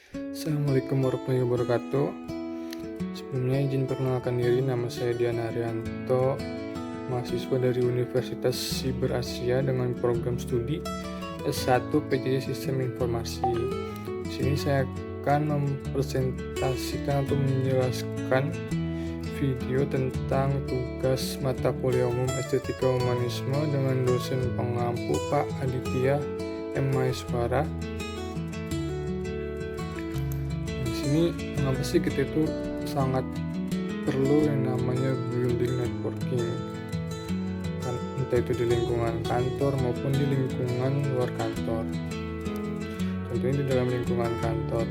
Assalamualaikum warahmatullahi wabarakatuh. Sebelumnya izin perkenalkan diri, nama saya Dian Haryanto, mahasiswa dari Universitas Siber Asia dengan program studi S1 PJJ Sistem Informasi. Di sini saya akan mempresentasikan atau menjelaskan video tentang tugas mata kuliah umum Estetika Humanisme dengan dosen pengampu Pak Aditya M. Maheswara. Ini mengapa sih kita itu sangat perlu yang namanya building networking, kan entah itu di lingkungan kantor maupun di lingkungan luar kantor. Contohnya di dalam lingkungan kantor,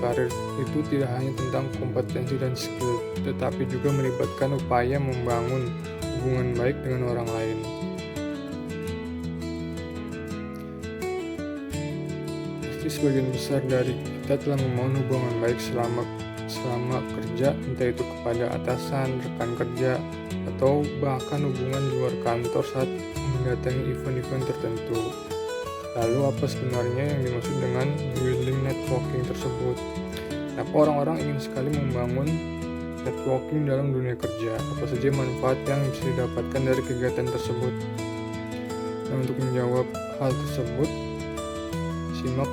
karir itu tidak hanya tentang kompetensi dan skill, tetapi juga melibatkan upaya membangun hubungan baik dengan orang lain. Sebagian besar dari kita telah membangun hubungan baik selama kerja, entah itu kepada atasan, rekan kerja, atau bahkan hubungan di luar kantor saat mendatangi event-event tertentu. Lalu apa sebenarnya yang dimaksud dengan building networking tersebut? Kenapa orang-orang ingin sekali membangun networking dalam dunia kerja? Apa saja manfaat yang bisa didapatkan dari kegiatan tersebut? Nah, untuk menjawab hal tersebut, simak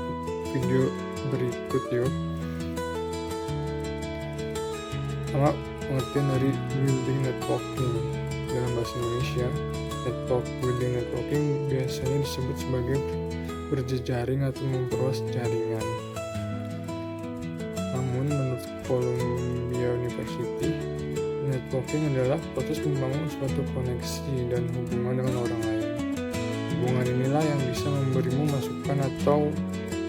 video berikut yuk. Pertama, pengertian dari building networking dalam bahasa Indonesia. Building networking biasanya disebut sebagai berjejaring atau memperluas jaringan. Namun menurut Columbia University, networking adalah proses membangun suatu koneksi dan hubungan dengan orang lain. Hubungan inilah yang bisa memberimu masukan atau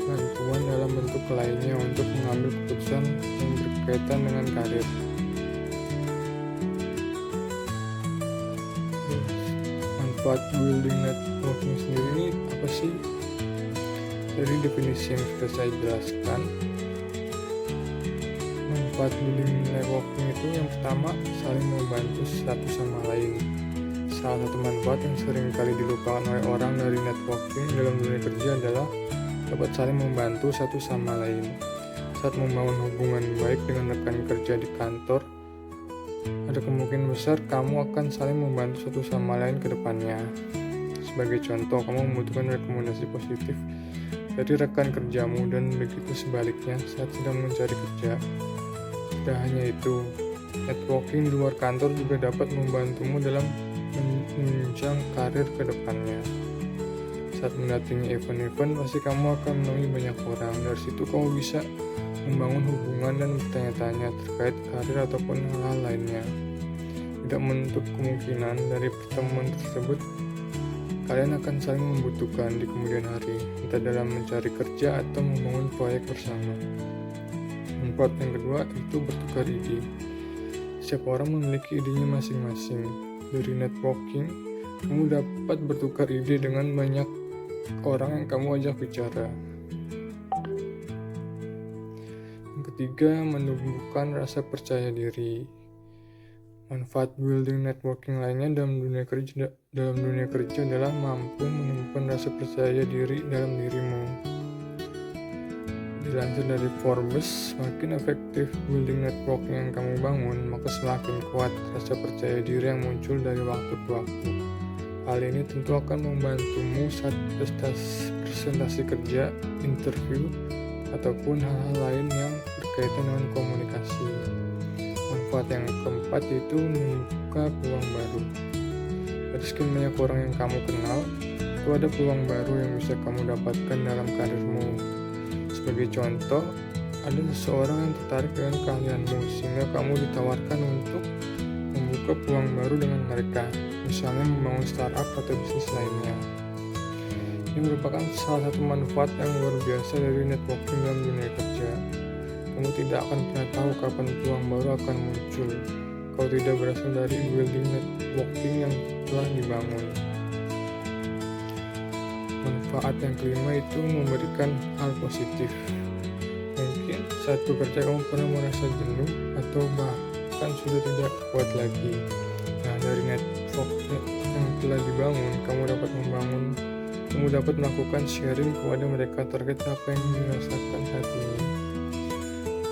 bantuan dalam bentuk lainnya untuk mengambil keputusan yang berkaitan dengan karir. Manfaat building networking sendiri ini apa sih? Dari definisi yang sudah saya jelaskan, manfaat building networking itu yang pertama, saling membantu satu sama lain. Salah satu manfaat yang sering kali dilupakan oleh orang dari networking dalam dunia kerja adalah dapat saling membantu satu sama lain. Saat membangun hubungan baik dengan rekan kerja di kantor, ada kemungkinan besar kamu akan saling membantu satu sama lain ke depannya. Sebagai contoh, kamu membutuhkan rekomendasi positif dari rekan kerjamu dan begitu sebaliknya saat sedang mencari kerja. Tidak hanya itu, networking di luar kantor juga dapat membantumu dalam menunjang karir ke depannya. Saat mendatangi event-event, pasti kamu akan menemui banyak orang. Dari situ kamu bisa membangun hubungan dan bertanya-tanya terkait karir ataupun hal-hal lainnya. Tidak menutup kemungkinan dari pertemuan tersebut kalian akan saling membutuhkan di kemudian hari, entah dalam mencari kerja atau membangun proyek bersama. Manfaat yang kedua itu bertukar ide. Setiap orang memiliki idenya masing-masing. Dari networking, kamu dapat bertukar ide dengan banyak orang yang kamu ajak bicara. Yang ketiga, menumbuhkan rasa percaya diri. Manfaat building networking lainnya dalam dunia kerja adalah mampu menumbuhkan rasa percaya diri dalam dirimu. Dilansir dari Forbes, semakin efektif building networking yang kamu bangun, maka semakin kuat rasa percaya diri yang muncul dari waktu ke waktu. Hal ini tentu akan membantumu saat presentasi kerja, interview, ataupun hal-hal lain yang berkaitan dengan komunikasi. Manfaat yang keempat yaitu membuka peluang baru. Dari sekian banyak orang yang kamu kenal, itu ada peluang baru yang bisa kamu dapatkan dalam karirmu. Sebagai contoh, ada seseorang yang tertarik dengan keahlianmu sehingga kamu ditawarkan untuk membuka peluang baru dengan mereka, misalnya membangun startup atau bisnis lainnya. Ini merupakan salah satu manfaat yang luar biasa dari networking dalam dunia kerja. Kamu tidak akan pernah tahu kapan peluang baru akan muncul kalau tidak berasal dari building networking yang telah dibangun. Manfaat yang kelima itu memberikan hal positif. Mungkin saat bekerja kamu pernah merasa jenuh atau bahkan sudah tidak kuat lagi. Nah, dari network yang telah dibangun, kamu dapat melakukan sharing kepada mereka terkait apa yang dirasakan saat ini.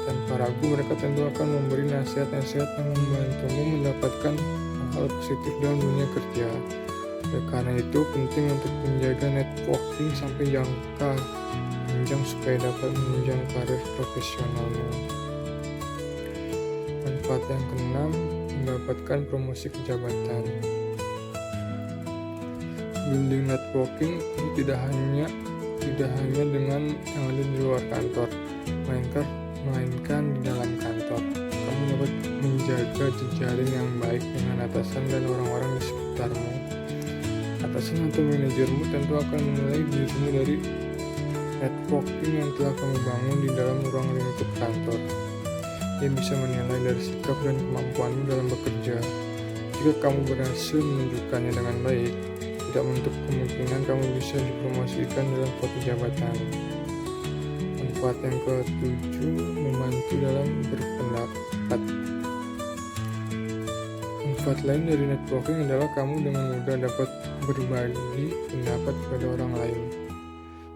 Tanpa ragu, mereka tentu akan memberi nasihat-nasihat yang membantumu mendapatkan hal positif dalam dunia kerja. Oleh karena itu, penting untuk menjaga networking sampai jangka panjang supaya dapat menunjang karir profesionalmu. Manfaat yang keenam, mendapatkan promosi jabatan. Building networking ini tidak hanya dengan yang ada di luar kantor, melainkan di dalam kantor. Kamu dapat menjaga jejaring yang baik dengan atasan dan orang-orang di sekitarmu. Atasan atau manajermu tentu akan menilai dirimu dari networking yang telah kamu bangun di dalam ruang lingkup kantor. Dia bisa menilai dari sikap dan kemampuanmu dalam bekerja. Jika kamu berhasil menunjukkannya dengan baik, tidak menutup kemungkinan kamu bisa dipromosikan dalam suatu jabatan. Manfaat yang ketujuh, membantu dalam berpendapat. Manfaat lain dari networking adalah kamu dengan mudah dapat berbagi pendapat kepada orang lain.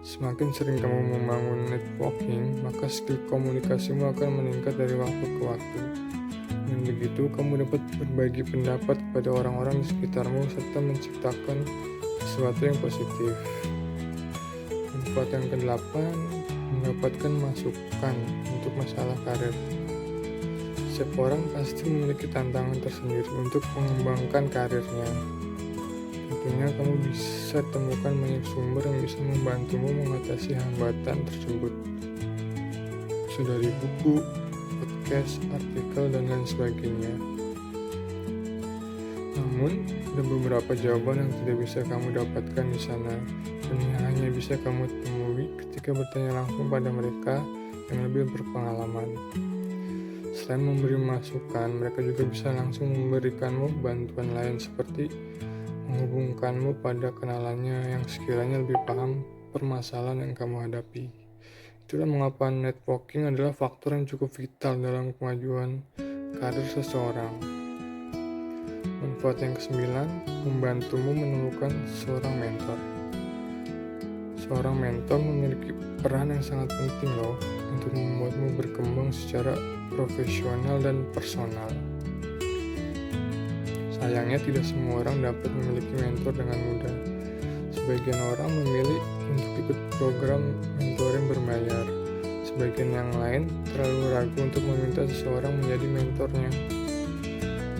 Semakin sering kamu membangun networking, maka skill komunikasimu akan meningkat dari waktu ke waktu. Dengan begitu, kamu dapat berbagi pendapat kepada orang-orang di sekitarmu serta menciptakan sesuatu yang positif. Manfaat yang ke-8, mendapatkan masukan untuk masalah karir. Setiap orang pasti memiliki tantangan tersendiri untuk mengembangkan karirnya. Tentunya kamu bisa temukan banyak sumber yang bisa membantumu mengatasi hambatan tersebut. Dari buku, podcast, artikel, dan lain sebagainya. Namun, ada beberapa jawaban yang tidak bisa kamu dapatkan di sana, dan yang hanya bisa kamu temui ketika bertanya langsung pada mereka yang lebih berpengalaman. Selain memberi masukan, mereka juga bisa langsung memberikanmu bantuan lain seperti menghubungkanmu pada kenalannya yang sekiranya lebih paham permasalahan yang kamu hadapi. Itulah mengapa networking adalah faktor yang cukup vital dalam kemajuan karir seseorang. Manfaat yang ke-9, membantumu menemukan seorang mentor. Seorang mentor memiliki peran yang sangat penting untuk membuatmu berkembang secara profesional dan personal. Sayangnya tidak semua orang dapat memiliki mentor dengan mudah. Sebagian orang memilih untuk ikut program mentoring berbayar. Sebagian yang lain terlalu ragu untuk meminta seseorang menjadi mentornya.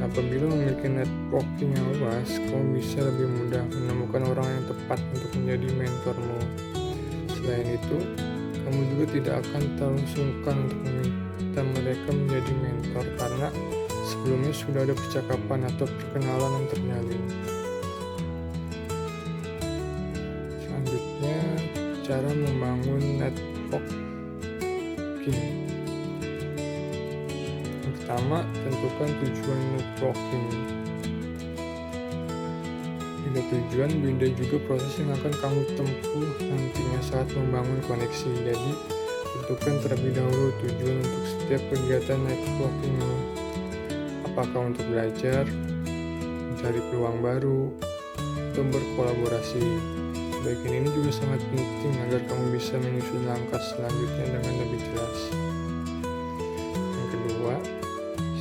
Apabila memiliki networking yang luas, kamu bisa lebih mudah menemukan orang yang tepat untuk menjadi mentormu. Selain itu, kamu juga tidak akan terlalu sungkan untuk meminta mereka menjadi mentor karena sebelumnya sudah ada percakapan atau perkenalan yang terjalin. Selanjutnya, cara membangun networking. Yang pertama, tentukan tujuan networking. Beda tujuan, beda juga proses yang akan kamu tempuh nantinya saat membangun koneksi. Jadi, tentukan terlebih dahulu tujuan untuk setiap kegiatan networking ini. Apakah untuk belajar, mencari peluang baru, atau berkolaborasi. Bagian ini juga sangat penting agar kamu bisa menyusun langkah selanjutnya dengan lebih jelas. Yang kedua,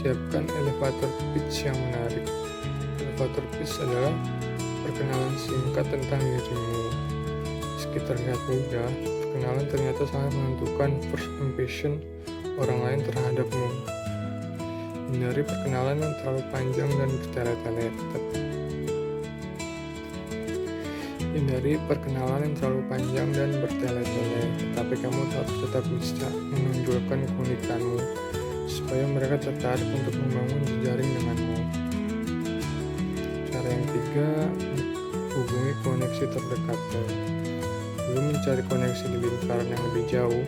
siapkan elevator pitch yang menarik. Elevator pitch adalah perkenalan singkat tentang dirimu. Meski terlihat mudah, perkenalan ternyata sangat menentukan first impression orang lain terhadapmu. Hindari perkenalan yang terlalu panjang dan bertele-tele. Tetapi kamu tetap bisa menonjolkan keunikanmu supaya mereka tertarik untuk membangun jejaring denganmu. Cara yang ketiga, hubungi koneksi terdekatmu. Belum mencari koneksi di lingkaran yang lebih jauh,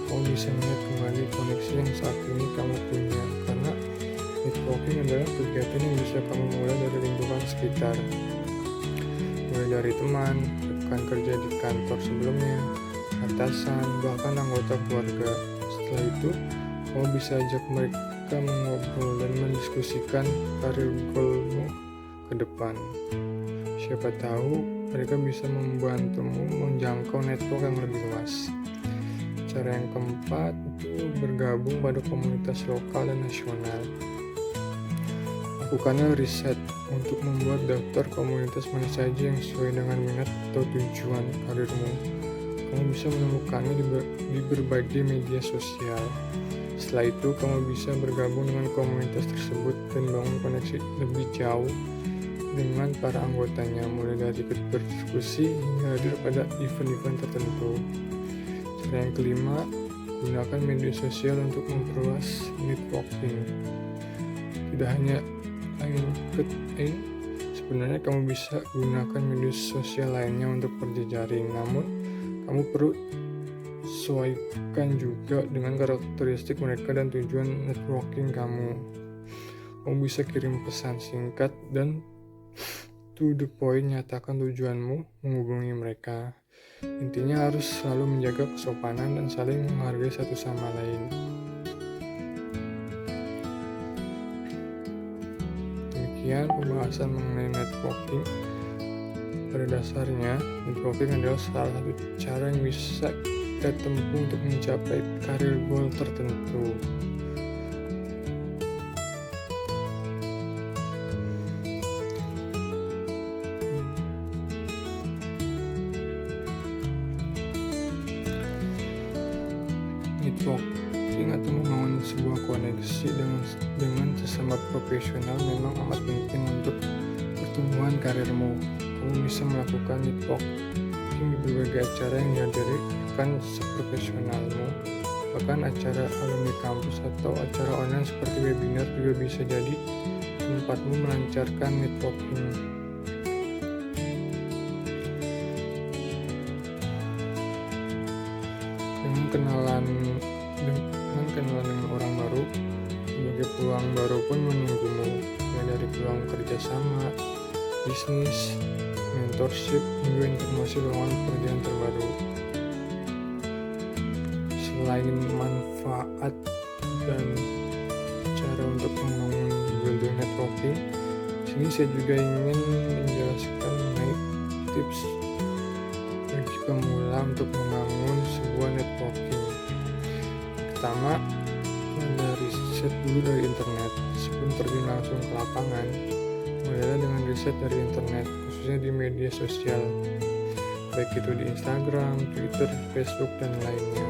kamu bisa melihat kembali koneksi yang saat ini kamu punya, karena networking adalah kegiatan yang bisa kamu mulai dari lingkungan sekitar, mulai dari teman, rekan kerja di kantor sebelumnya, atasan, bahkan anggota keluarga. Setelah itu, kamu bisa ajak mereka mengobrol dan mendiskusikan karir goalmu ke depan. Siapa tahu mereka bisa membantumu menjangkau network yang lebih luas. Cara yang keempat itu bergabung pada komunitas lokal dan nasional. Lakukanlah riset untuk membuat daftar komunitas mana saja yang sesuai dengan minat atau tujuan karirmu. Kamu bisa menemukannya di berbagai media sosial. Setelah itu, kamu bisa bergabung dengan komunitas tersebut dan bangun koneksi lebih jauh dengan para anggotanya, mulai dari ikut berdiskusi hingga hadir pada event-event tertentu. Cara yang kelima, gunakan media sosial untuk memperluas networking. Tidak hanya LinkedIn, sebenarnya kamu bisa gunakan media sosial lainnya untuk berjejaring, namun kamu perlu sesuaikan juga dengan karakteristik mereka dan tujuan networking kamu. Kamu bisa kirim pesan singkat dan to the point, nyatakan tujuanmu menghubungi mereka. Intinya harus selalu menjaga kesopanan dan saling menghargai satu sama lain. Demikian pembahasan mengenai networking. Pada dasarnya, networking adalah salah satu cara yang bisa kita tempuh untuk mencapai karir goal tertentu. Networking atau membangun sebuah koneksi dengan sesama profesional memang amat penting untuk pertumbuhan karirmu. Kamu bisa melakukan networking di berbagai acara yang dihadiri rekan seprofesionalmu. Bahkan acara alumni kampus atau acara online seperti webinar juga bisa jadi tempatmu melancarkan networking. Dengan kenalan dengan orang baru, berbagai peluang baru pun menunggumu, mulai dari peluang kerjasama, bisnis, mentorship, hingga informasi lowongan pekerjaan terbaru. Selain manfaat dan cara untuk membangun building networking, sini saya juga ingin menjelaskan mengenai tips bagi pemula untuk membangun sebuah networking. Pertama, mulai riset dulu dari internet. Sebelum terjun langsung ke lapangan, mulailah dengan riset dari internet, khususnya di media sosial, baik itu di Instagram, Twitter, Facebook, dan lainnya.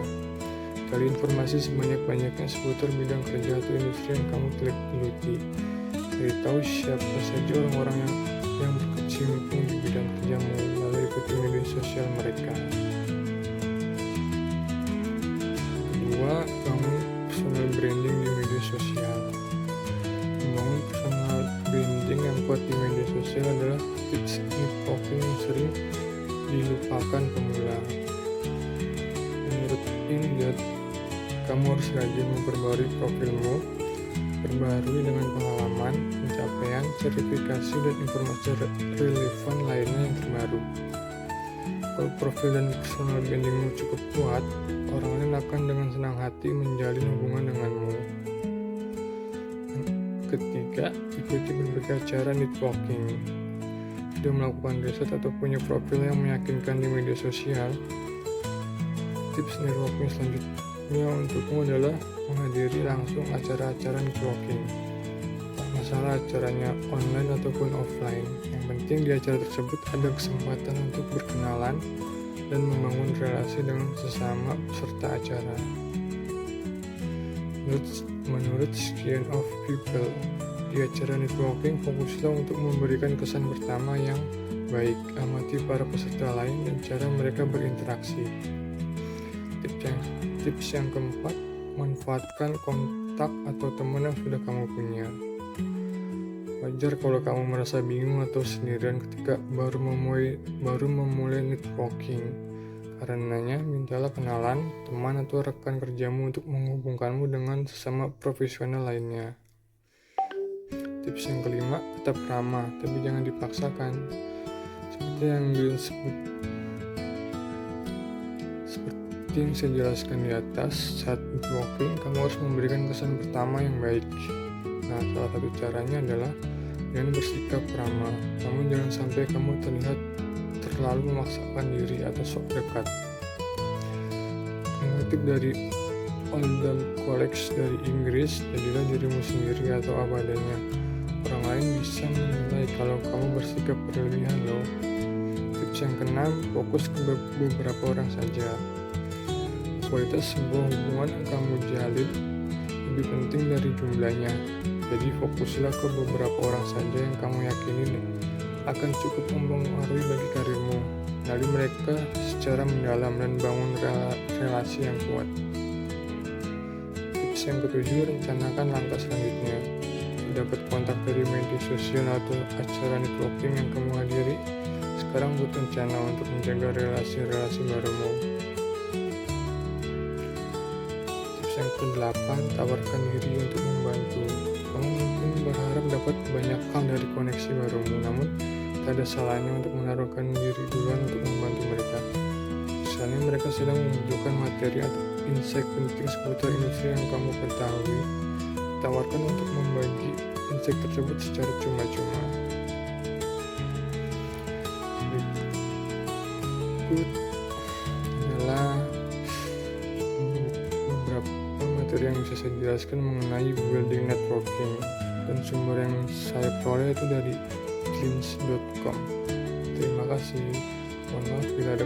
Cari informasi sebanyak-banyaknya seputar bidang kerja atau industri yang kamu geluti. Cari tahu siapa saja orang-orang yang berkecimpung di bidang kerjamu, lalu ikuti media sosial mereka. Kedua, bangun personal branding di media sosial. Membangun personal branding yang kuat di media sosial adalah tips networking yang sering dilupakan pemula. Menurut Ingat, kamu harus rajin memperbarui profilmu, perbarui dengan pengalaman, pencapaian, sertifikasi, dan informasi relevan lainnya yang terbaru. Kalau profil dan personal brandingmu cukup kuat, orang lain akan dengan senang hati menjalin hubungan denganmu. Ketiga, ikuti berbagai acara networking. Sudah melakukan riset atau punya profil yang meyakinkan di media sosial, tips networking selanjutnya untukmu adalah menghadiri langsung acara-acara networking. Tak masalah acaranya online ataupun offline, yang penting di acara tersebut ada kesempatan untuk berkenalan dan membangun relasi dengan sesama peserta acara. Menurut Science of People, di acara networking fokuslah untuk memberikan kesan pertama yang baik. Amati para peserta lain dan cara mereka berinteraksi. Tips yang keempat, manfaatkan kontak atau teman yang sudah kamu punya. Wajar kalau kamu merasa bingung atau sendirian ketika baru memulai networking. Karenanya, mintalah kenalan, teman atau rekan kerjamu untuk menghubungkanmu dengan sesama profesional lainnya. Tips yang kelima, tetap ramah, tapi jangan dipaksakan. Seperti yang saya jelaskan di atas, saat networking, kamu harus memberikan kesan pertama yang baik. Nah, salah satu caranya adalah dengan bersikap ramah. Namun jangan sampai kamu terlihat terlalu memaksakan diri atau sok dekat. kutip dari Oldham College dari Inggris, jadilah dirimu sendiri atau apa adanya. Orang lain bisa menilai kalau kamu bersikap berlebihan loh. Tips yang keenam, fokus ke beberapa orang saja. Kualitas sebuah hubungan yang kamu jalin lebih penting dari jumlahnya. Jadi fokuslah ke beberapa orang saja yang kamu yakini akan cukup mempengaruhi bagi karirmu. Kenali mereka secara mendalam dan bangun relasi yang kuat. Tips yang ketujuh, rencanakan langkah selanjutnya. Dapat kontak dari media sosial atau acara networking yang kamu hadiri, sekarang buat rencana untuk menjaga relasi-relasi barumu. Tips yang ke-8, tawarkan diri untuk membantu. Kamu mungkin berharap dapat banyak hal dari koneksi barumu, namun tak ada salahnya untuk menaruhkan diri duluan untuk membantu mereka. Misalnya mereka sedang membutuhkan materi atau insight penting seputar industri yang kamu ketahui, tawarkan untuk membagi insight tersebut secara cuma-cuma. Berikut adalah beberapa materi yang bisa saya jelaskan mengenai building networking, dan sumber yang saya peroleh itu dari glints.com. Terima kasih. Mohon maaf bila ada